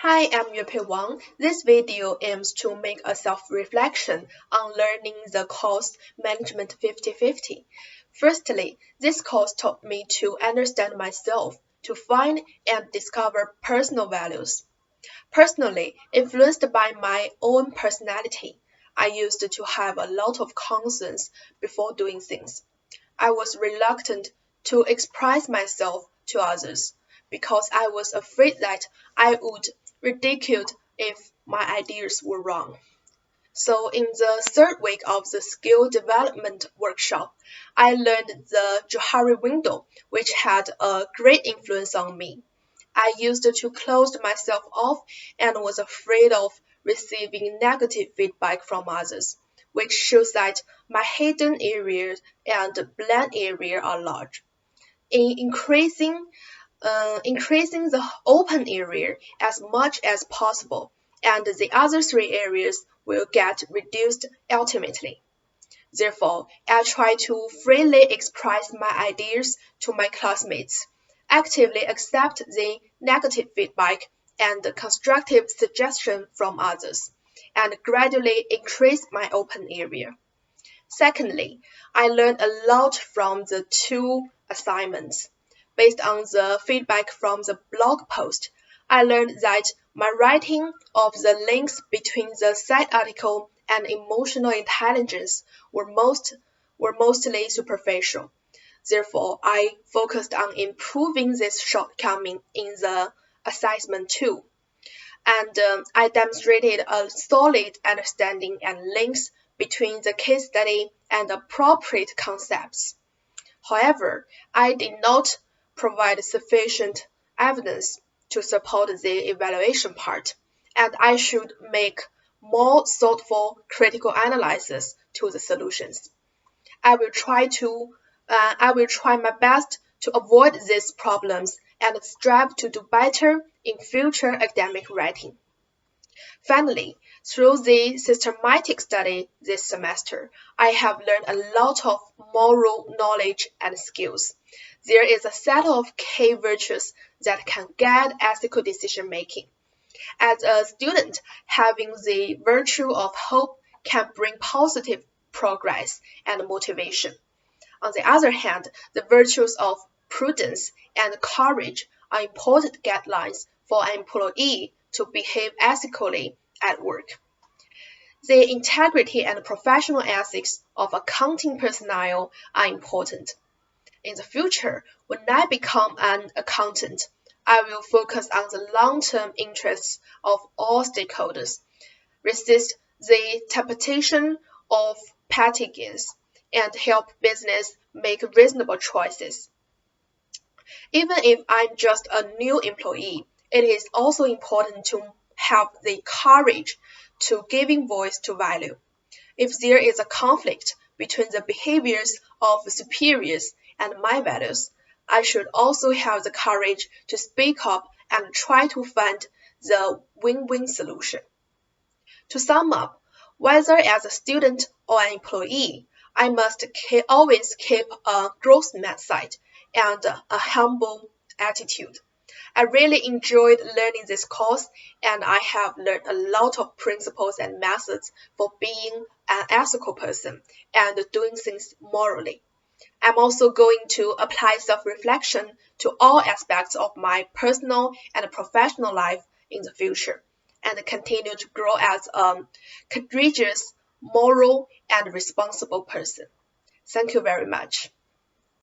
Hi, I'm Yuepei Wang. This video aims to make a self-reflection on learning the course Management 5050. Firstly, this course taught me to understand myself, to find and discover personal values. Personally, influenced by my own personality, I used to have a lot of concerns before doing things. I was reluctant to express myself to others because I was afraid that I would ridiculed if my ideas were wrong. So in the third week of the skill development workshop, I learned the Johari window, which had a great influence on me. I used to close myself off and was afraid of receiving negative feedback from others, which shows that my hidden areas and blank area are large. In increasing the open area as much as possible, and the other three areas will get reduced ultimately. Therefore, I try to freely express my ideas to my classmates, actively accept the negative feedback and constructive suggestion from others, and gradually increase my open area. Secondly, I learned a lot from the two assignments. Based on the feedback from the blog post, I learned that my writing of the links between the side article and emotional intelligence were mostly superficial. Therefore, I focused on improving this shortcoming in the assessment too. And I demonstrated a solid understanding and links between the case study and appropriate concepts. However, I did not provide sufficient evidence to support the evaluation part, and I should make more thoughtful critical analysis to the solutions. I will try my best to avoid these problems and strive to do better in future academic writing. Finally, through the systematic study this semester, I have learned a lot of moral knowledge and skills. There is a set of key virtues that can guide ethical decision making. As a student, having the virtue of hope can bring positive progress and motivation. On the other hand, the virtues of prudence and courage are important guidelines for an employee to behave ethically at work. The integrity and professional ethics of accounting personnel are important. In the future, when I become an accountant, I will focus on the long-term interests of all stakeholders, resist the temptation of petty gains, and help business make reasonable choices. Even if I'm just a new employee, it is also important to have the courage to giving voice to value. If there is a conflict between the behaviors of superiors and my values, I should also have the courage to speak up and try to find the win-win solution. To sum up, whether as a student or an employee, I must always keep a growth mindset and a humble attitude. I really enjoyed learning this course, and I have learned a lot of principles and methods for being an ethical person and doing things morally. I'm also going to apply self-reflection to all aspects of my personal and professional life in the future and continue to grow as a courageous, moral, and responsible person. Thank you very much.